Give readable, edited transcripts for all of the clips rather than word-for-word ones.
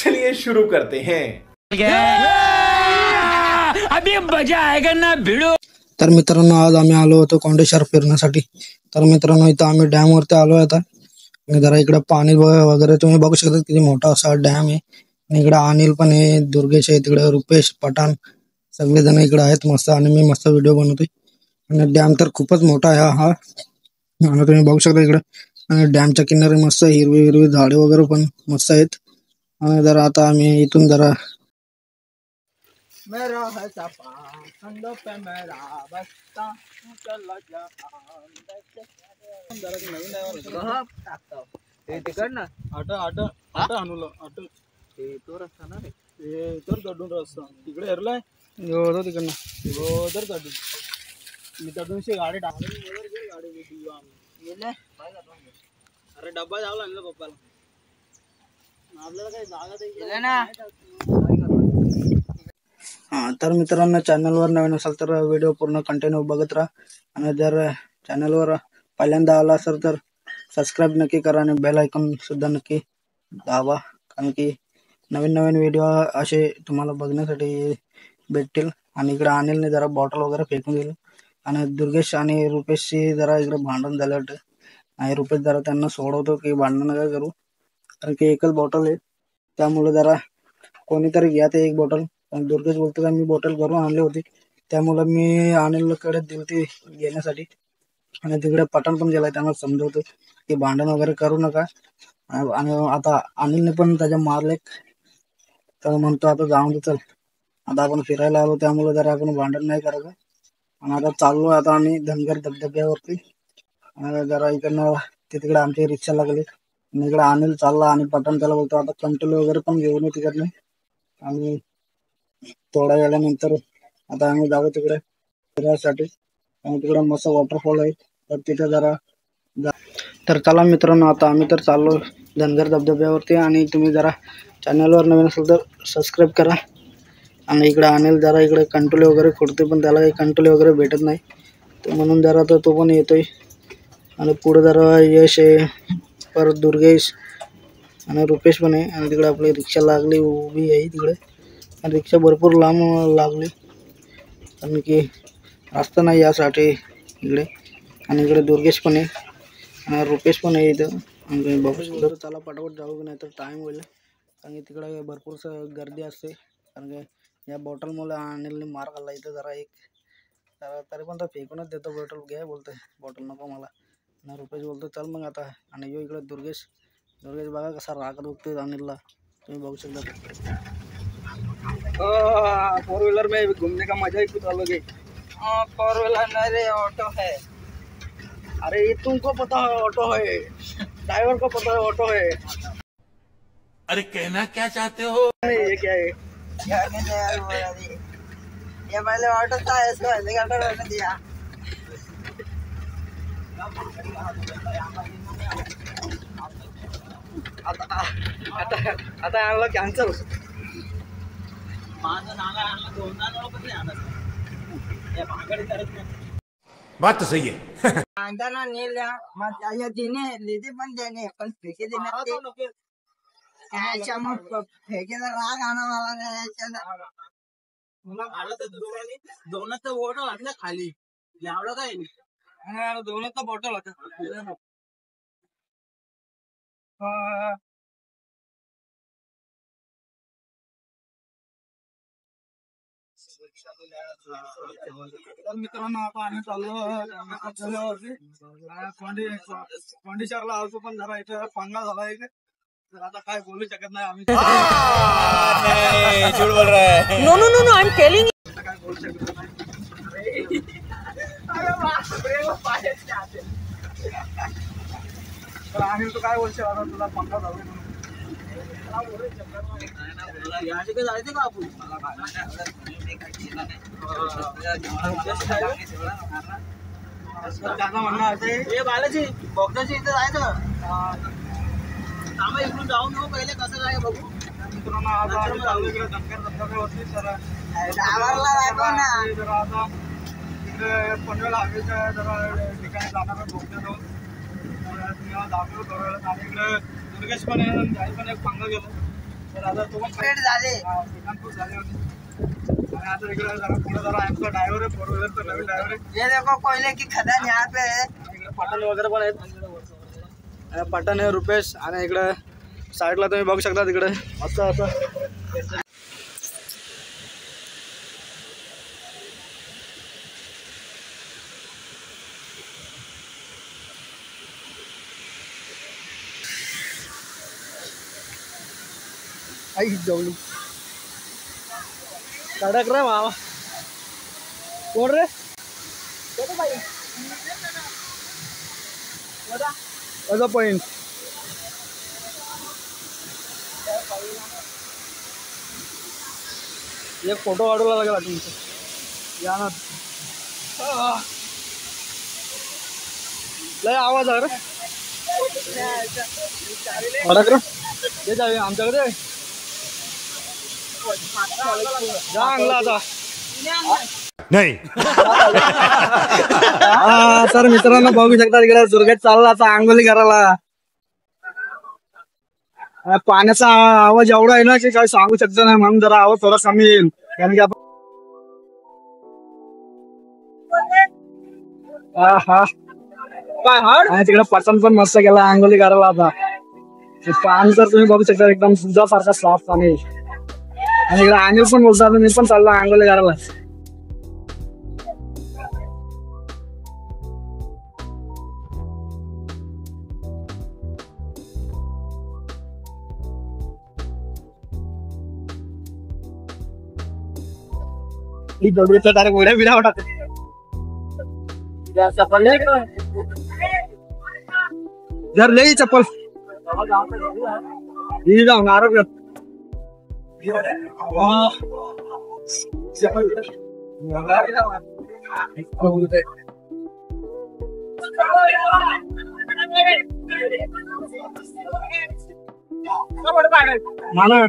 चलिए शुरू करते हैं। अभी मजा आएगा ना भिड़ो। तर मित्रांनो आज आम्ही आलो होतो कोंडेश्वर फिरण्यासाठी। तर मित्रांनो इथं आम्ही डॅम वरती आलो आता आणि जरा इकडे पाणी वगैरे तुम्ही बघू शकता किती मोठा असा डॅम आहे। आणि इकडे अनिल पण आहे, दुर्गेश आहे, तिकडे रुपेश पठाण सगळे जण इकडे आहेत मस्त आणि मी मस्त व्हिडिओ बनवतोय। आणि डॅम तर खूपच मोठा आहे हा आणि तुम्ही बघू शकता इकडे आणि डॅमच्या किनारी मस्त हिरवी हिरवी झाडे वगैरे पण मस्त आहेत। आणि जरा आता आम्ही इथून जरा मेरा है सपा कंधों पे मेरा बस्ता चल जा जरा नवीन कहा टाकतो ते तिकड ना आट आणलं आट ते तो रस्ता ना रे ते तर गडून रस्ता तिकडे हरलाय हो तिकडनं हो तर गडून मी गडूनशी गाडी टाकली वर गेली गाडी मी गेले अरे डब्बा जावं लागलं पप्पाला आपल्याला काही जागा गेले ना। तर मित्रांनो चॅनलवर नवीन असाल तर व्हिडिओ पूर्ण कंटिन्यू बघत राहा आणि जर चॅनलवर पहिल्यांदा आला असेल तर सबस्क्राईब नक्की करा आणि बेल आयकॉन सुद्धा नक्की दाबा, कारण की नवीन नवीन व्हिडिओ असे तुम्हाला बघण्यासाठी भेटतील। आणि इकडे अनिलने जरा बॉटल वगैरे फेकून दिलं आणि दुर्गेश आणि रुपेशची जरा इकडे भांडण झालं वाटतं आणि रुपेश जरा त्यांना सोडवतो की भांडण नका करू, कारण की एकच बॉटल आहे त्यामुळे जरा कोणीतरी घ्या ते एक बॉटल। दुर्गेश बोलतो का मी बॉटल भरून आणली होती त्यामुळे मी अनिलकडे दिली ती घेण्यासाठी। आणि तिकडे पठाण पण गेलाय त्यांना समजवतो की भांडण वगैरे करू नका। आणि आता अनिलने पण त्याच्या मारले तर म्हणतो आता जाऊन दे चल, आता आपण फिरायला आलो त्यामुळे जरा आपण भांडण नाही करायचं। आणि आता चाललो आता आम्ही धनगर धबधब्यावरती जरा इकडनं तिकडे आमची रिक्षा लागली आणि इकडे अनिल चालला आणि पठाण त्याला बोलतो आता कंट्रोल वगैरे पण घेऊन ये तिकडनं। आणि थोड्या वेळानंतर आता आम्ही जाऊ तिकडे फिरायसाठी आणि तिकडे मस्त वॉटरफॉल आहे तर तिथे जरा तर चला मित्रांनो आता आम्ही तर चाललो धनगर धबधब्यावरती आणि तुम्ही जरा चॅनलवर नवीन असेल तर सबस्क्राईब करा। आणि इकडे अनिल जरा इकडे कंट्रोल वगैरे खोडते पण त्याला काही कंट्रोल वगैरे भेटत नाही तर म्हणून जरा तो पण येतोय। आणि पुढे जरा यश आहे, परत दुर्गेश आणि रुपेश पण आहे आणि तिकडे आपली रिक्षा लागली उभी आहे तिकडे आणि रिक्षा भरपूर लांब लागली कारण की रस्ता नाही यासाठी इकडे। आणि इकडे दुर्गेश पण आहे आणि रुपेश पण आहे इथं आणि बघू शकतो। चला पटापट जाऊ नाही तर टाईम होईल कारण की तिकडे भरपूर गर्दी असते कारण की या बॉटलमुळे अनिलने मार खाल्ला इथं जरा एक तरी पण तो फेकूनच देतो बॉटल घ्या बोलतो बॉटल नको मला। आणि रुपेश बोलतो चल मग आता। आणि यो इकडे दुर्गेश बघा कसा रागात बघतोय अनिलला तुम्ही बघू शकता। फोर व्हीलर में घूमने का मजा ही कुछ अलग है। फोर व्हीलर नहीं रे ऑटो है। अरे ये तुमको पता है ऑटो है, ड्राइवर को पता है ऑटो है। अरे कहना क्या चाहते हो? ये क्या है यार ये पहले ऑटो था इसको हेलीकॉप्टर रहने दिया। आता आणलं कॅन्सल बात तो सही है। ना नहीं लिया मत आया देने लेते पण देने पण फेके देने अच्छा मग फेकेचा राग आना मला नाही दोनच बॉटल घातल्या खाली लावलं काय दोनच बॉटल होता। तर मित्रांनो आता आम्ही चाललो कोंडेश्वरला आलो पण जरा इथं पंगा झाला एक तर आता काय बोलू शकत नाही आम्ही। झूठ बोल रहा है। No no no no I am telling काय बोलू शकत नाही। तर आम्ही तो काय बोलतो आता तुला पंगा झाला जायचं का आपण त्याचं म्हणणं असं हे बालाजी बघण्याची इथं जायचं आम्ही इकडून जाऊन येऊ पहिले कसं काय बघू। मित्रांनो आता इकडे धनगर धबधब्यावरती तर जरा आता तिकडे पनवेल हायवेच्या जरा ठिकाणी जाणार बघतो तुम्हाला दाखवतो थोड्या वेळात। आणि इकडे दुर्गेश पण आहे पण एक पंगा गेलो आता तुम्हाला झाले आता इकडे जरा पुढे जरा आमचा ड्रायव्हर आहे, 4 व्हीलरचा नवीन ड्रायव्हर आहे. ये देखो कोयले की खदान यहाँ पे है. इकडे पठाण वगैरे पण आहेत. पठाण आहे, रुपेश. आणि इकडे साईडला तुम्ही बघू शकता तिकडे असं असं आई जवली कडक रे मामा. कोण रे? माझा पॉइंट एक फोटो काढूला लागेल तुमचं. या ना लय आवाज आहे रे. कडक रे ते जाऊया आमच्याकडे जा आणला आता. नहीं. तर मित्रांनो बघू शकता तिकडे दुर्गेश चालला आता आंघोळी करायला. पाण्याचा आवाज एवढा आहे ना की काही सांगू शकतो नाही, म्हणून जरा आवाज थोडा कमी येईल. कारण की आपण तिकडे पतंग पण मस्त केला आंघोळी करायला. आता पाणी तर तुम्ही बघू शकता एकदम दुधासारखा साफ पाणी. आणि इकडे अनिल पण बोलतात मी पण चाललो आंघोळी करायला. डायरेक्ट उड्या बिड्या वाटत जर लई चप्पल जाऊन आरोग्य मला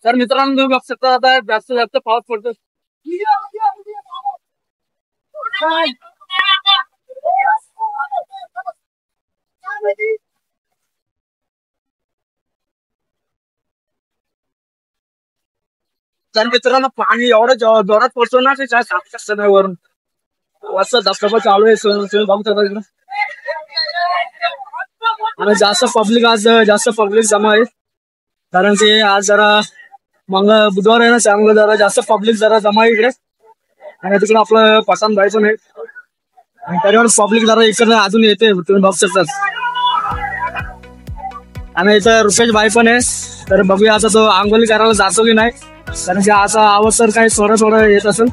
तर मित्रांनो तुम्ही बघू शकता आता जास्त जास्त पाऊस पडतो. तर मित्रांनो पाणी एवढं जोरात पडतो ना ते काय सांगू शकत नाही. वरून वाजता धबधबा चालू आहे बघू शकता तिकडे. आणि जास्त पब्लिक जमा आहे कारण की आज जरा बुधवार आहे ना, त्यामुळे जरा जास्त पब्लिक जरा जमा आहे इकडे. आणि तिकडे आपलं पसंत भाई पण आहे आणि त्याच्यावर पब्लिक जरा इकडे अजून येते तुम्ही बघू शकतात. आणि इथं रुपेश भाई पण आहे. तर बघूया आता तो आंघोळी करायला जातो की नाही, कारण की असा आवाज तर काही थोडं येत असेल.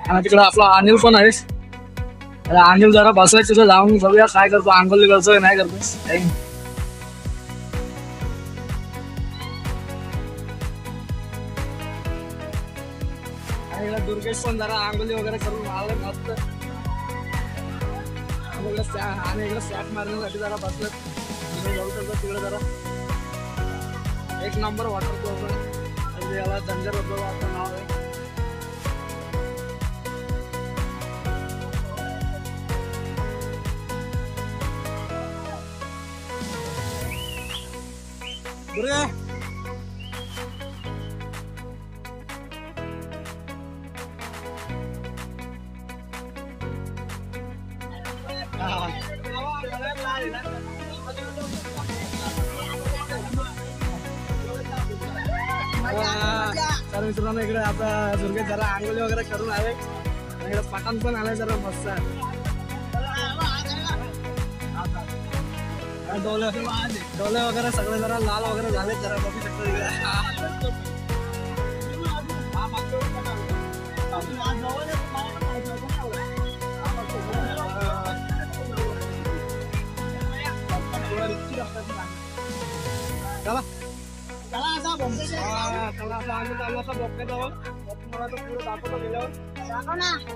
आणि तिकडे आपला अनिल पण आहे. अनिल जरा बसलाय तिथं जाऊन बघूया काय करतो, आंघोळी करतो की नाही करतो. दुर्गेश पण जरा आंघोळी वगैरे करून आलं मस्त. आणि इकडे सॅट मारण्यासाठी जरा बसलं तिकडे जरा एक नंबर वॉटर प्रूफ याला जंजर होतो असं नाव आहे. दुर्गा तर मित्रांनो इकडे आता दुर्गेश जरा आंघोळी वगैरे करून आले. इकडे पठाण पण आलाय जरा मस्त. डोले वगैरे सगळे जरा लाल वगैरे झाले जरा बघू शकतो. चला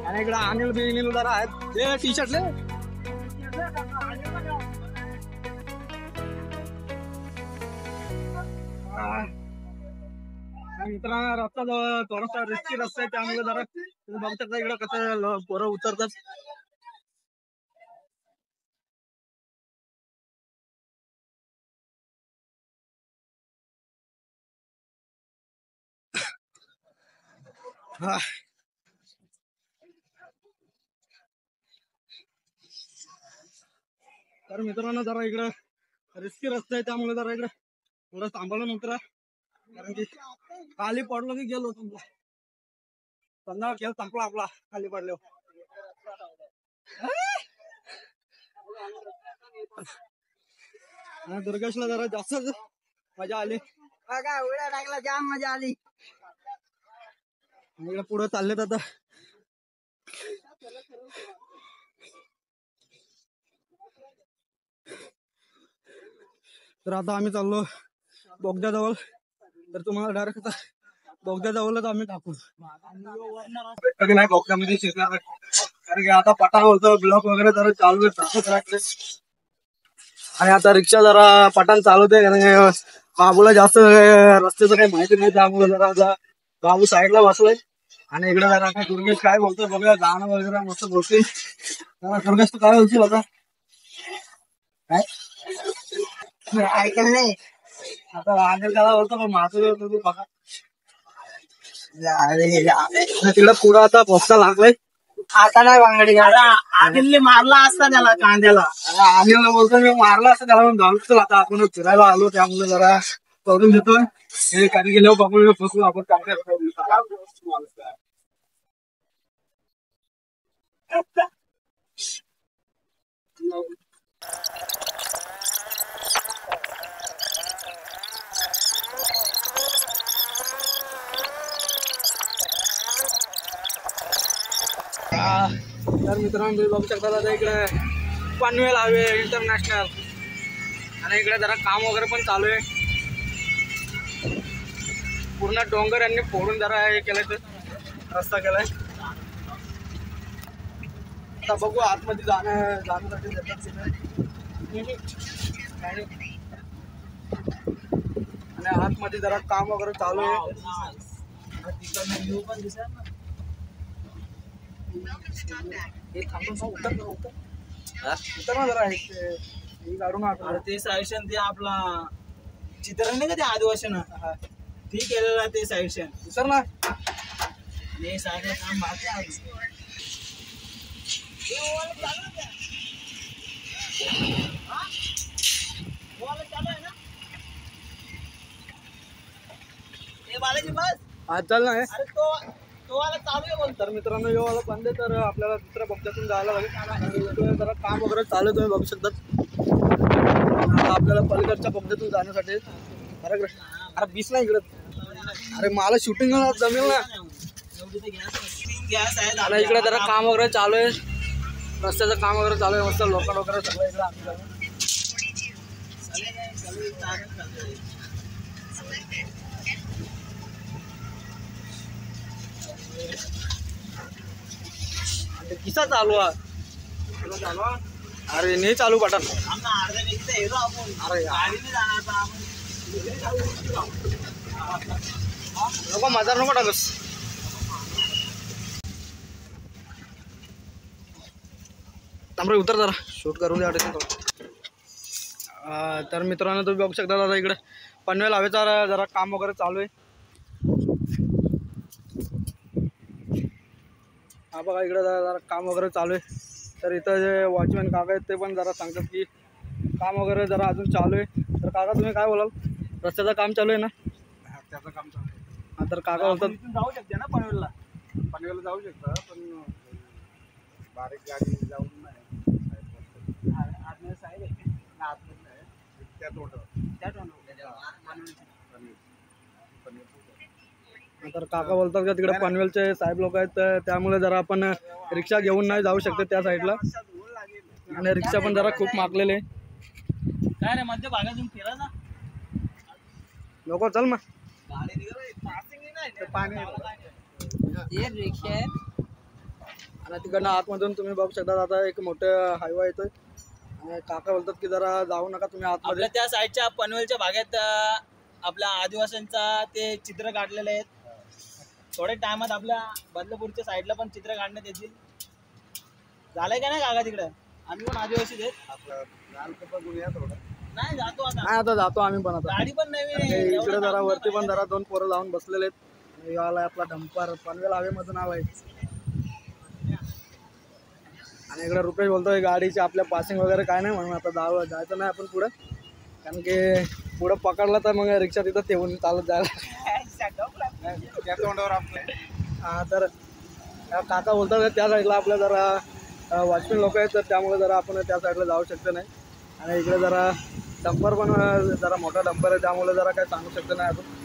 आणि इकडे अनिल बिनिल जरा आहेत ते टी शर्टले मित्रांनो रस्ता थोडासा रिस्की रस्ता आहे त्यामुळे जरा तुम्ही बघू शकता इकडं कसं पोरं उतरतात. तर मित्रांनो जरा इकडं रिस्की रस्ता आहे त्यामुळे जरा इकडं थोडं सांभाळून उतरा, कारण की खाली पडलो की गेलो समजा. समजा खेळ संपला आपला खाली पडलो. दुर्गेशला जरा जास्तच मजा आली. बघा उड्या टाकला जाम मजा आली. इकडे पुढे चाललेत आता. तर आता आम्ही चाललो बोगद्याजवळ. तर तुम्हाला डायरेक्ट आता बोगद्याजवळच आम्ही टाकू नाही बोगद्यामध्ये शिकणार, कारण की आता पटांग होतं ब्लॉक वगैरे जरा चालू आहे. आणि आता रिक्षा जरा पटांग चालवते, कारण बाबूला जास्त रस्त्याचं काही माहिती नाही त्यामुळे जरा बाबू साईडला बसलाय. आणि इकडे जरा काय दुर्गेश काय बोलतोय बघूया. गाणं वगैरे मस्त बोलतोय. दुर्गेश तू काय बोलतोय आता? काय ऐकलं नाही आता रांगेल त्याला बोलतो पण माझं तू बघा. तिकडे पुढं आता पोस्ता लागलाय. आता नाही बांगडी आदिलने मारला असता त्याला कांद्याला. आलेला बोलतो मी मारला असं त्याला घालतो. आता आपण फिरायला आलो त्यामुळे जरा करून देतोय. हे काही गेल्यावर बघून फसू आपण चांगल्या. तर मित्रांनो तुम्ही बघू शकता आता इकडे पनवेल हायवे इंटरनॅशनल, आणि इकडे जरा काम वगैरे पण चालू आहे. पूर्ण डोंगर यांनी फोडून जरा हे केलंय, रस्ता केलाय. आता बघू आतमध्ये जाण्यासाठी देतात आणि आतमध्ये जरा काम वगैरे चालू आहे. ते सायशन ते आपला चित्र नाही का ते आदिवासीनं ती केलेलं ते सायशन सर ना हे सायशन काम बाकी आहे. आज चाल ना. अरे तो वाला चालू आहे बोल. तर मित्रांनो यो वाला बंद आहे, तर आपल्याला दुसऱ्या बोगद्यातून जायला लागेल. जरा काम वगैरे चालू आहे तुम्ही बघू शकतात. आपल्याला पलीकडच्या बोगद्यातून जाण्यासाठी अरे बीस नाही इकडे. अरे मला शूटिंग जमेल ना. आणि इकडे जरा काम वगैरे चालू आहे, रस्त्याचं काम वगैरे चालू आहे. मस्त लोकल वगैरे सगळं इकडे आम्ही किसा चालू आहे. अरे नाही चालू बटन. अरे नको मजार नको टाकस. तांबरे उतर जरा शूट करून द्या. तर मित्रांनो तुम्ही बघू शकता दादा इकडे पनवेल हवेचा जरा काम वगैरे चालू आहे. हा बघा इकडे जरा काम वगैरे चालू आहे. तर इथं जे वॉचमॅन काका आहेत ते पण जरा सांगतात की काम वगैरे जरा अजून चालू आहे. तर काका तुम्ही काय बोलाल? रस्त्याचं काम चालू आहे ना? त्याचं काम चालू आहे. हा तर काका बोलतात जाऊ शकते ना पनवेलला. पनवेलला जाऊ शकता पण बारीक गाडी जाऊन नाही. साहेब तर काका बोलतात का तिकडे पनवेलचे साहेब लोक आहेत, तर त्यामुळे जरा आपण रिक्षा घेऊन नाही जाऊ शकते त्या साईडला. आणि रिक्षा पण जरा खूप मागलेले. काय रे मध्य भागातून फिरा ना लोक. चल मग रिक्षा आहे. आणि तिकडनं आतमधून तुम्ही बघू शकता आता एक मोठं हायवे येतोय. आणि काका बोलतात की जरा जाऊ नका तुम्ही आतमध्ये. आपल्या त्या साईडच्या पनवेलच्या भागात आपल्या आदिवासींचा ते चित्र काढलेले आहेत. थोड्या टायमात आपल्या बदलापूरच्या साईडला पण चित्र काढण्यात येतील. झालंय का नाही काका तिकडं? आम्ही पण आदिवासीच आहेत. नाही जातो आता. नाही आता जातो आम्ही पण आता. गाडी पण नवीन आहे. इकडे जरा वरती पण जरा 2 पोरं जाऊन बसलेले आहेत. आलाय आपला डंपर, पनवेल हवेमधून आलाय. आणि इकडे रुपेश बोलतोय गाडीची आपल्या पासिंग वगैरे काय नाही म्हणून आता जायचं नाही आपण पुढं, कारण की पुढं पकडलं तर मग रिक्षा तिथं ठेवून चालत जायला. हा तर काका बोलतात त्या साईडला आपल्या जरा वॉचमॅन लोक आहेत, तर त्यामुळे जरा आपण त्या साईडला जाऊ शकतो नाही. आणि इकडे जरा डंपर पण जरा मोठा डंपर आहे, त्यामुळे जरा काही सांगू शकतो नाही आपण.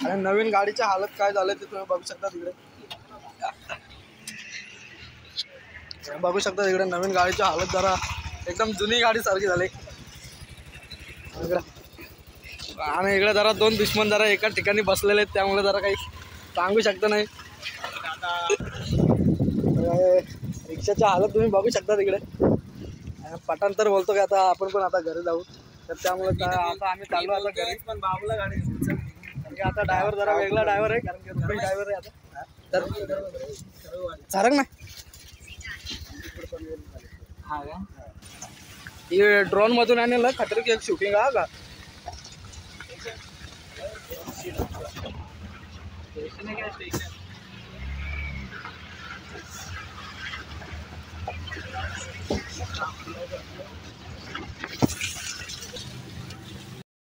आणि नवीन गाडीची हालत काय झालं ते तुम्ही बघू शकता. तिकडे बघू शकता, तिकडे नवीन गाडीची हालत जरा एकदम जुनी गाडी सारखी झाली. आणि इकडे जरा 2 दुश्मन जरा एका ठिकाणी बसलेले आहेत, त्यामुळे जरा काही सांगू शकत नाही. रिक्षाची हालत तुम्ही बघू शकता तिकडे. पठाण तर बोलतो की आता आपण पण आता घरी जाऊ, तर त्यामुळे आता आम्ही चाललो आता घरी. पण बाबूला गाडी कारण की आता ड्रायव्हर जरा वेगळा ड्रायव्हर आहे, कारण की रुपेश ड्रायव्हर आहे आता. तर सारंग ना हा का ही ड्रोन मधून आणलं खतरे की एक शूटिंग हा का.